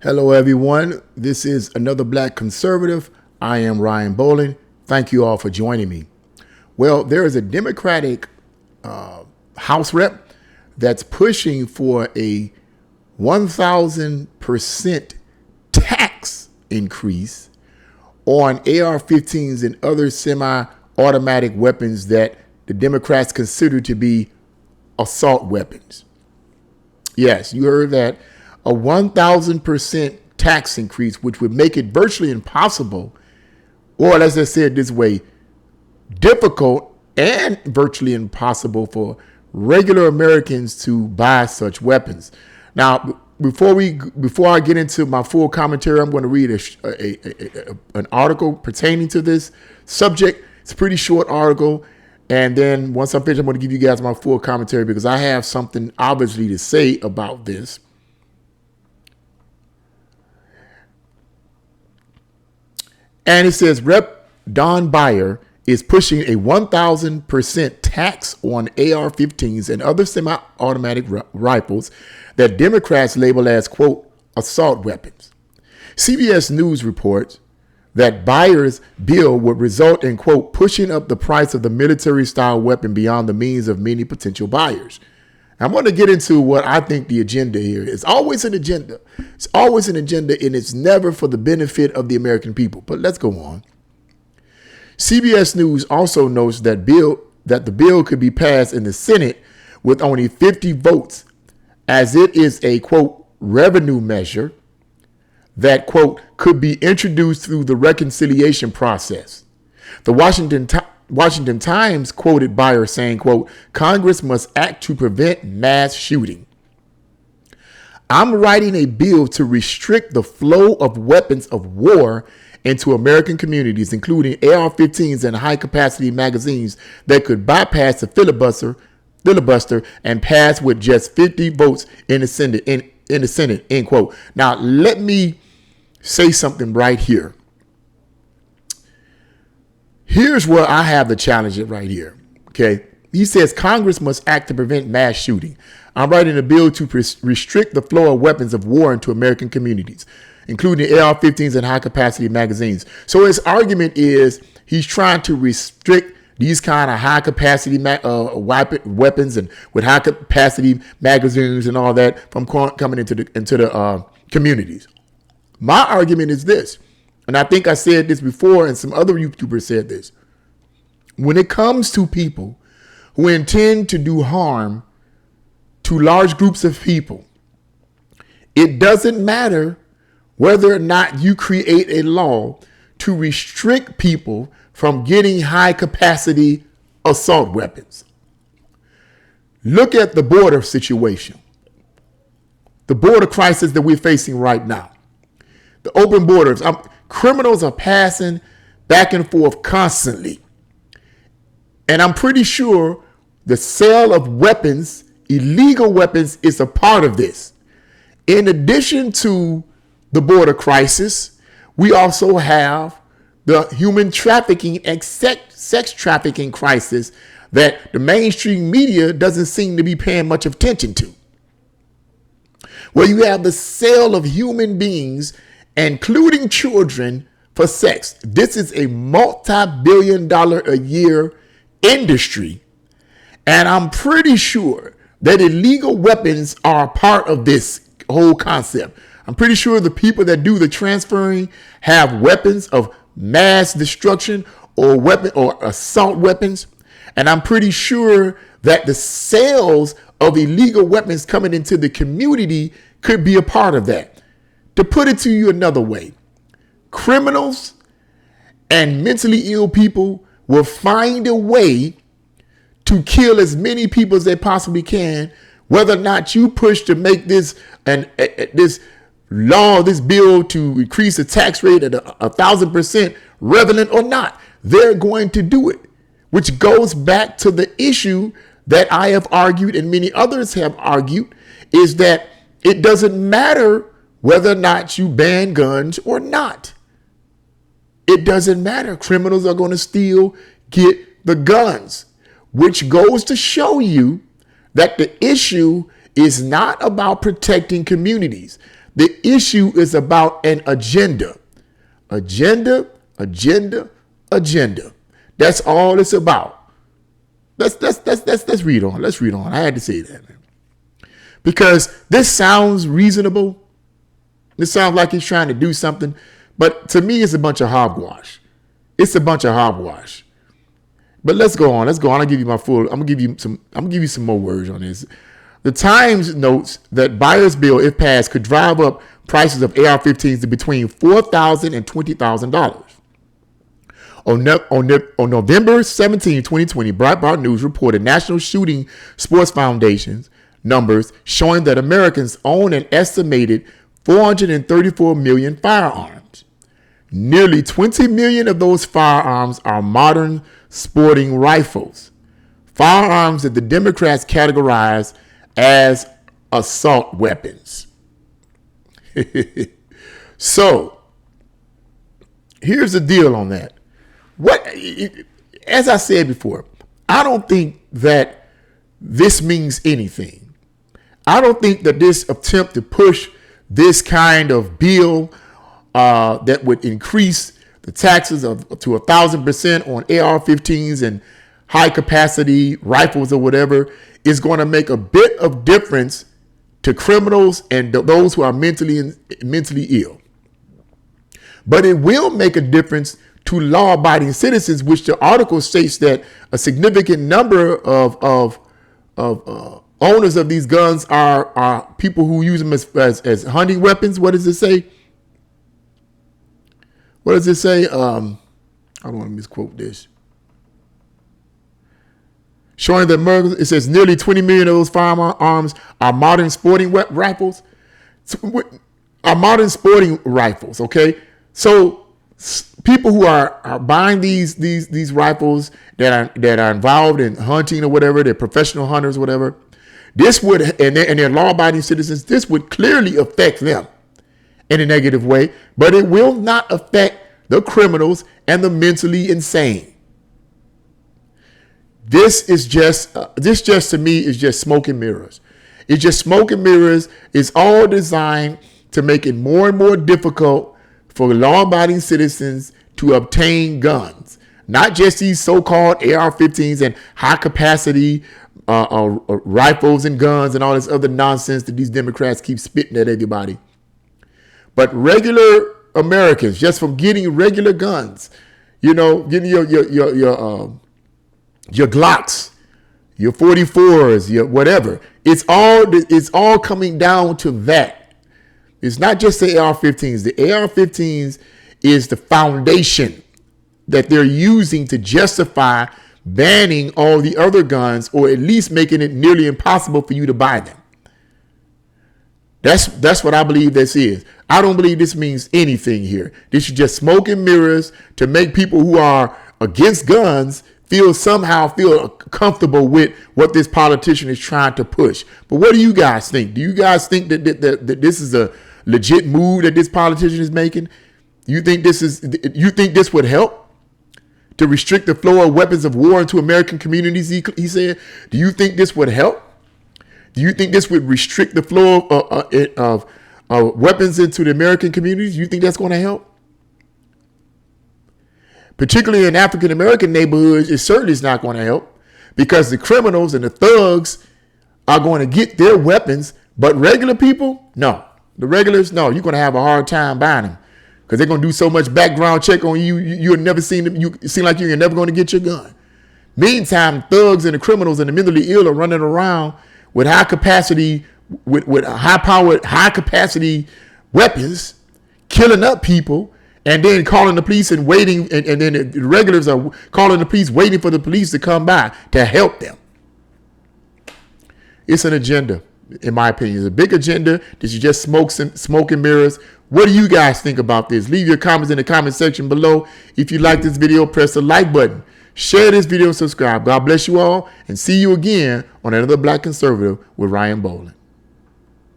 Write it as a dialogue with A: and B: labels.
A: Hello, everyone. This is another Black Conservative. I am Ryan Bowling. Thank you all for joining me. Well, there is a Democratic House rep that's pushing for a 1,000% tax increase on AR-15s and other semi-automatic weapons that the Democrats consider to be assault weapons. Yes, you heard that. A 1,000% tax increase, which would make it virtually impossible, or as I said this way, difficult and virtually impossible for regular Americans to buy such weapons. Now, before I get into my full commentary, I'm going to read an article pertaining to this subject. It's a pretty short article. And then once I'm finished, I'm going to give you guys my full commentary because I have something obviously to say about this. And it says Rep. Don Beyer is pushing a 1,000% tax on AR-15s and other semi-automatic rifles that Democrats label as, quote, assault weapons. CBS News reports that Beyer's bill would result in, quote, pushing up the price of the military-style weapon beyond the means of many potential buyers. I'm going to get into what I think the agenda here is. Always an agenda. It's always an agenda, and it's never for the benefit of the American people. But let's go on. CBS News also notes that the bill could be passed in the Senate with only 50 votes, as it is a, quote, revenue measure that, quote, could be introduced through the reconciliation process. The Washington Times quoted Beyer saying, quote, Congress must act to prevent mass shooting. I'm writing a bill to restrict the flow of weapons of war into American communities, including AR-15s and high-capacity magazines that could bypass the filibuster and pass with just 50 votes in the Senate, end quote. Now, let me say something right here. Here's where I have the challenge right here. Okay. He says Congress must act to prevent mass shooting. I'm writing a bill to restrict the flow of weapons of war into American communities, including AR-15s and high-capacity magazines. So his argument is he's trying to restrict these kind of high-capacity weapons and with high-capacity magazines and all that from coming into the communities. My argument is this. And I think I said this before, and some other YouTubers said this. When it comes to people who intend to do harm to large groups of people, it doesn't matter whether or not you create a law to restrict people from getting high-capacity assault weapons. Look at the border situation, the border crisis that we're facing right now. The open borders. Criminals are passing back and forth constantly. And I'm pretty sure the sale of weapons, illegal weapons, is a part of this. In addition to the border crisis, we also have the human trafficking and sex trafficking crisis that the mainstream media doesn't seem to be paying much attention to. Where you have the sale of human beings, including children, for sex. This is a multi-billion-dollar a year industry. And I'm pretty sure that illegal weapons are a part of this whole concept. I'm pretty sure the people that do the transferring have weapons of mass destruction or assault weapons. And I'm pretty sure that the sales of illegal weapons coming into the community could be a part of that. To put it to you another way, criminals and mentally ill people will find a way to kill as many people as they possibly can, whether or not you push to make this this bill to increase the tax rate at 1,000% relevant or not. They're going to do it, which goes back to the issue that I have argued and many others have argued, is that it doesn't matter whether or not you ban guns or not. It doesn't matter. Criminals are going to still get the guns, which goes to show you that the issue is not about protecting communities. The issue is about an agenda. Agenda, agenda, agenda. That's all it's about. Let's read on. Let's read on. I had to say that, man. Because this sounds reasonable. This sounds like he's trying to do something. But to me, it's a bunch of hogwash. It's a bunch of hogwash. But let's go on. Let's go on. I'll give you my full. I'm gonna give you some more words on this. The Times notes that buyer's bill, if passed, could drive up prices of AR-15s to between $4,000 and $20,000. On November 17, 2020, Breitbart News reported National Shooting Sports Foundation's numbers showing that Americans own an estimated 434 million firearms. Nearly 20 million of those firearms are modern sporting rifles, firearms that the Democrats categorize as assault weapons. So, here's the deal on that. As I said before, I don't think that this means anything. I don't think that this attempt to push this kind of bill that would increase the taxes to 1,000% on AR-15s and high capacity rifles or whatever is going to make a bit of difference to criminals and those who are mentally ill. But it will make a difference to law-abiding citizens, which the article states that a significant number of owners of these guns are people who use them as hunting weapons. What does it say? What does it say? I don't want to misquote this. Showing that it says nearly 20 million of those firearms are modern sporting rifles. Are modern sporting rifles, okay? So people who are buying these rifles that are involved in hunting or whatever, they're professional hunters, or whatever. This would, and they're law-abiding citizens, this would clearly affect them in a negative way, but it will not affect the criminals and the mentally insane. This just to me is just smoke and mirrors. It's just smoke and mirrors. It's all designed to make it more and more difficult for law-abiding citizens to obtain guns. Not just these so-called AR-15s and high-capacity rifles and guns and all this other nonsense that these Democrats keep spitting at everybody. But regular Americans, just from getting regular guns, getting your Glocks, your 44s, your whatever. It's all coming down to that. It's not just the AR-15s. The AR-15s is the foundation that they're using to justify banning all the other guns, or at least making it nearly impossible for you to buy them. That's what I believe this is. I don't believe this means anything here. This is just smoke and mirrors to make people who are against guns feel comfortable with what this politician is trying to push. But what do you guys think? Do you guys think that this is a legit move that this politician is making? You think this would help to restrict the flow of weapons of war into American communities? He said. Do you think this would help? Do you think this would restrict the flow of weapons into the American communities? You think that's going to help? Particularly in African-American neighborhoods, it certainly is not going to help, because the criminals and the thugs are going to get their weapons, but regular people, no. The regulars, no. You're going to have a hard time buying them because they're going to do so much background check on you. You'll never see them. You seem like you're never going to get your gun. Meantime, thugs and the criminals and the mentally ill are running around with high capacity, with high-powered, high-capacity weapons, killing up people, and then calling the police and waiting, and then the regulars are calling the police, waiting for the police to come by to help them. It's an agenda, in my opinion. It's a big agenda. This is just smoke and mirrors. What do you guys think about this? Leave your comments in the comment section below. If you like this video, press the like button. Share this video and subscribe. God bless you all, and see you again on another Black Conservative with Ryan Boland.